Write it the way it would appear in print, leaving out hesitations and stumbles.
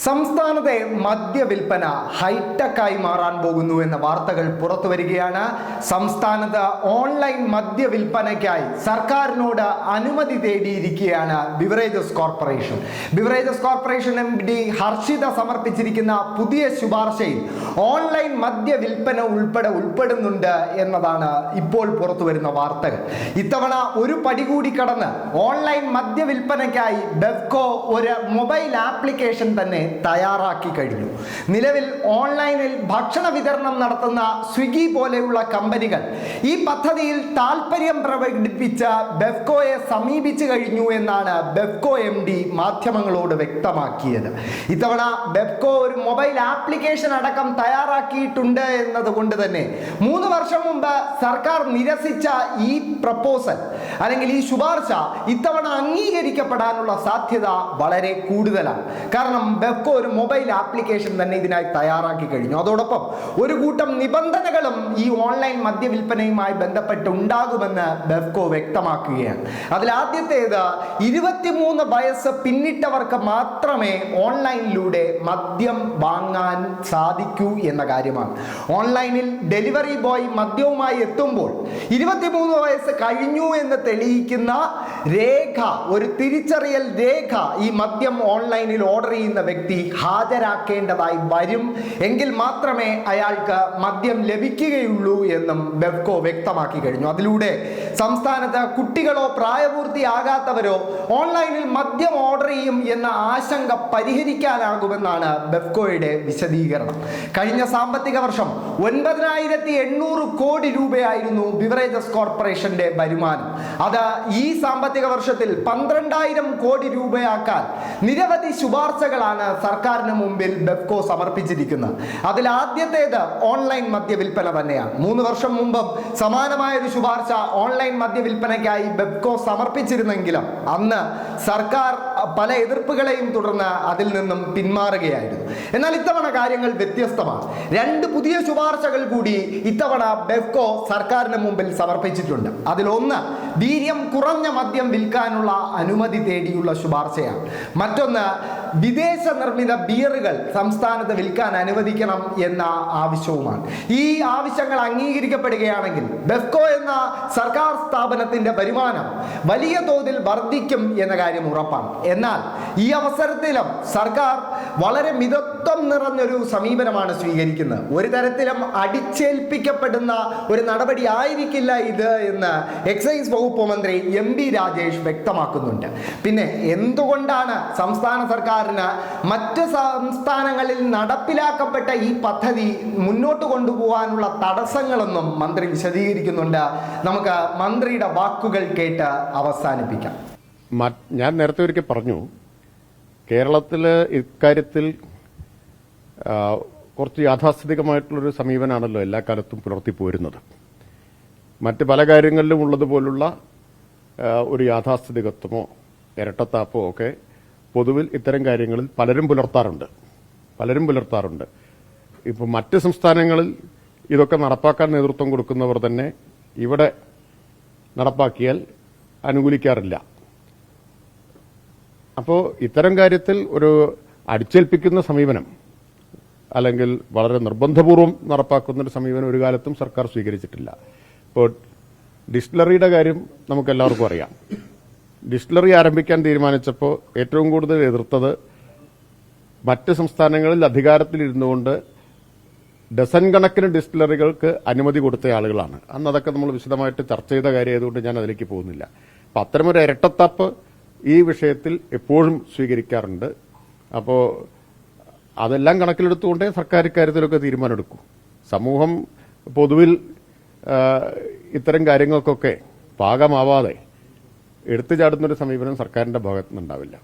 സംസ്ഥാനത്തെ മദ്യവിൽപ്പന ഹൈടെക്കായി മാറാൻ പോകുന്നു എന്ന വാർത്തകൾ പുറത്തു വരികയാണ്. സംസ്ഥാനത്ത് ഓൺലൈൻ മദ്യവിൽപ്പനയ്ക്കായി സർക്കാരിനോട് അനുമതി തേടിയിരിക്കുകയാണ് beverages corporation. Beverages corporation MD Harshita സമർപ്പിച്ചിരിക്കുന്ന പുതിയ ശുപാർശയിൽ ഓൺലൈൻ മദ്യവിൽപ്പന ഉൾപ്പെടുന്നുണ്ട് എന്നതാണ് ഇപ്പോൾ പുറത്തു വരുന്ന വാർത്തകൾ. ഇത്തവണ ഒരു പടി കൂടി കടന്ന് ഓൺലൈൻ മദ്യവിൽപ്പനയ്ക്കായി ബെവ്കോ ഒരു മൊബൈൽ ആപ്ലിക്കേഷൻ തന്നെ തയ്യാറാക്കി കഴിഞ്ഞു. നിലവിൽ ഓൺലൈനിൽ ഭക്ഷണ വിതരണം നടത്തുന്ന സ്വിഗ്ഗി പോലെയുള്ള കമ്പനികൾ ഈ പദ്ധതിയിൽ താൽപര്യം പ്രകടിപ്പിച്ച ബെവ്കോയെ സമീപിച്ചു കഴിഞ്ഞു എന്നാണ് ബെവ്കോ MD മാധ്യമങ്ങളോട് വ്യക്തമാക്കിയത്. ഇത്തവണ ബെവ്കോ ഒരു മൊബൈൽ ആപ്ലിക്കേഷൻ അടക്കം തയ്യാറാക്കിയിട്ടുണ്ട് എന്നതുകൊണ്ട് തന്നെ 3 വർഷം മുമ്പ് സർക്കാർ നിരസിച്ച ഈ പ്രപ്പോസൽ അല്ലെങ്കിൽ ഈ ശുപാർശ ഇത്തവണ അംഗീകരിക്കപ്പെടാനുള്ള സാധ്യത വളരെ കൂടുതലാണ്. കാരണം ബെവ്കോ ഒരു മൊബൈൽ ആപ്ലിക്കേഷൻ തന്നെ ഇതിനായി തയ്യാറാക്കി കഴിഞ്ഞു. അതോടൊപ്പം ഒരു കൂട്ടം നിബന്ധനകളും ഈ ഓൺലൈൻ മദ്യവിൽപ്പനയുമായി ബന്ധപ്പെട്ട് ഉണ്ടാകുമെന്ന് ബെവ്കോ വ്യക്തമാക്കുകയാണ്. അതിൽ ആദ്യത്തേത് 23 വയസ്സ് പിന്നിട്ടവർക്ക് മാത്രമേ ഓൺലൈനിലൂടെ മദ്യം വാങ്ങാൻ സാധിക്കൂ എന്ന കാര്യമാണ്. ഓൺലൈനിൽ ഡെലിവറി ബോയ് മദ്യവുമായി എത്തുമ്പോൾ 23 വയസ്സ് കഴിഞ്ഞു എന്ന് തെളിയിക്കുന്ന രേഖ, ഒരു തിരിച്ചറിയൽ രേഖ ഈ മദ്യം ഓൺലൈനിൽ ഓർഡർ ചെയ്യുന്ന വ്യക്തി ഹാജരാക്കേണ്ടതായി വരും. എങ്കിൽ മാത്രമേ അയാൾക്ക് മദ്യം ലഭിക്കുകയുള്ളൂ എന്നും ബെവ്കോ വ്യക്തമാക്കി കഴിഞ്ഞു. അതിലൂടെ സംസ്ഥാനത്ത് കുട്ടികളോ പ്രായപൂർത്തിയാകാത്തവരോ ഓൺലൈനിൽ മദ്യം ഓർഡർ ചെയ്യും എന്ന ആശങ്ക പരിഹരിക്കാനാകുമെന്നാണ് ബെവ്കോയുടെ വിശദീകരണം. കഴിഞ്ഞ സാമ്പത്തിക വർഷം 9,800 കോടി രൂപയായിരുന്നു ബിവറേജസ് കോർപ്പറേഷന്റെ വരുമാനം. അത് ഈ സാമ്പത്തിക വർഷത്തിൽ 12,000 കോടി രൂപയാക്കാൻ നിരവധി ശുപാർശകളാണ് സർക്കാരിന് മുമ്പിൽ ബെവ്കോ സമർപ്പിച്ചിരിക്കുന്നത്. അതിൽ ആദ്യത്തേത് ഓൺലൈൻ മദ്യവിൽപ്പന തന്നെയാണ്. 3 വർഷം മുമ്പും സമാനമായ ഒരു ശുപാർശ ഓൺലൈൻ മദ്യവിൽപ്പനയ്ക്കായി ബെവ്കോ സമർപ്പിച്ചിരുന്നെങ്കിലും അന്ന് സർക്കാർ പല എതിർപ്പുകളെയും തുടർന്ന് അതിൽ നിന്നും പിന്മാറുകയായിരുന്നു. എന്നാൽ ഇത്തവണ കാര്യങ്ങൾ വ്യത്യസ്തമാണ്. 2 പുതിയ ശുപാർശകൾ കൂടി ഇത്തവണ ബെവ്കോ സർക്കാരിന് മുമ്പിൽ സമർപ്പിച്ചിട്ടുണ്ട്. അതിലൊന്ന് വീര്യം കുറഞ്ഞ മദ്യം വിൽക്കാനുള്ള അനുമതി തേടിയുള്ള ശുപാർശയാണ്. മറ്റൊന്ന് വിദേശ നിർമ്മിത ബിയറുകൾ സംസ്ഥാനത്ത് വിൽക്കാൻ അനുവദിക്കണം എന്ന ആവശ്യവുമാണ്. ഈ ആവശ്യങ്ങൾ അംഗീകരിക്കപ്പെടുകയാണെങ്കിൽ ബെവ്കോ എന്ന സർക്കാർ സ്ഥാപനത്തിന്റെ വരുമാനം വലിയ തോതിൽ വർദ്ധിക്കും എന്ന കാര്യം ഉറപ്പാണ്. എന്നാൽ ഈ അവസരത്തിലും സർക്കാർ വളരെ മിതത്വം നിറഞ്ഞൊരു സമീപനമാണ് സ്വീകരിക്കുന്നത്. ഒരു തരത്തിലും അടിച്ചേൽപ്പിക്കപ്പെടുന്ന ഒരു നടപടി ആയിരിക്കില്ല ഇത് എന്ന് എക്സൈസ് വകുപ്പ് മന്ത്രി MB രാജേഷ് വ്യക്തമാക്കുന്നുണ്ട്. പിന്നെ എന്തുകൊണ്ടാണ് സംസ്ഥാന സർക്കാരിന് മറ്റ് സംസ്ഥാനങ്ങളിൽ നടപ്പിലാക്കപ്പെട്ട ഈ പദ്ധതി മുന്നോട്ട് കൊണ്ടുപോകാനുള്ള തടസ്സങ്ങളൊന്നും മന്ത്രി വിശദീകരിക്കുന്നുണ്ട്. നമുക്ക് മന്ത്രിയുടെ വാക്കുകൾ കേട്ട് അവസാനിപ്പിക്കാം. ഞാൻ നേരത്തെ ഒരിക്കൽ പറഞ്ഞു, കേരളത്തിൽ ഇക്കാര്യത്തിൽ കുറച്ച് യാഥാസ്ഥിതികമായിട്ടുള്ളൊരു സമീപനമാണല്ലോ എല്ലാ കാലത്തും പുലർത്തിപ്പോരുന്നത്. മറ്റ് പല കാര്യങ്ങളിലും ഉള്ളതുപോലുള്ള ഒരു യാഥാസ്ഥിതികത്വമോ ഇരട്ടത്താപ്പോ ഒക്കെ പൊതുവിൽ ഇത്തരം കാര്യങ്ങളിൽ പലരും പുലർത്താറുണ്ട്. ഇപ്പം മറ്റ് സംസ്ഥാനങ്ങളിൽ ഇതൊക്കെ നടപ്പാക്കാൻ നേതൃത്വം കൊടുക്കുന്നവർ തന്നെ ഇവിടെ നടപ്പാക്കിയാൽ അനുകൂലിക്കാറില്ല. അപ്പോൾ ഇത്തരം കാര്യത്തിൽ ഒരു അടിച്ചേൽപ്പിക്കുന്ന സമീപനം അല്ലെങ്കിൽ വളരെ നിർബന്ധപൂർവ്വം നടപ്പാക്കുന്നൊരു സമീപനം ഒരു കാലത്തും സർക്കാർ സ്വീകരിച്ചിട്ടില്ല. ഇപ്പോൾ ഡിസ്റ്റിലറിയുടെ കാര്യം നമുക്കെല്ലാവർക്കും അറിയാം. ഡിസ്റ്റിലറി ആരംഭിക്കാൻ തീരുമാനിച്ചപ്പോൾ ഏറ്റവും കൂടുതൽ എതിർത്തത് മറ്റ് സംസ്ഥാനങ്ങളിൽ അധികാരത്തിലിരുന്നുകൊണ്ട് ഡസൻ കണക്കിന് ഡിസ്റ്റിലറികൾക്ക് അനുമതി കൊടുത്ത ആളുകളാണ്. അന്ന് അതൊക്കെ നമ്മൾ വിശദമായിട്ട് ചർച്ച ചെയ്ത കാര്യമായതുകൊണ്ട് ഞാൻ അതിലേക്ക് പോകുന്നില്ല. അപ്പം അത്തരമൊരു ഇരട്ടത്താപ്പ് ഈ വിഷയത്തിൽ എപ്പോഴും സ്വീകരിക്കാറുണ്ട്. അപ്പോൾ അതെല്ലാം കണക്കിലെടുത്തുകൊണ്ടേ സർക്കാർ ഇക്കാര്യത്തിലൊക്കെ തീരുമാനമെടുക്കൂ. സമൂഹം പൊതുവിൽ ഇത്തരം കാര്യങ്ങൾക്കൊക്കെ പാകമാവാതെ എടുത്തു ചാടുന്നൊരു സമീപനം സർക്കാരിന്റെ ഭാഗത്തുനിന്നുണ്ടാവില്ല.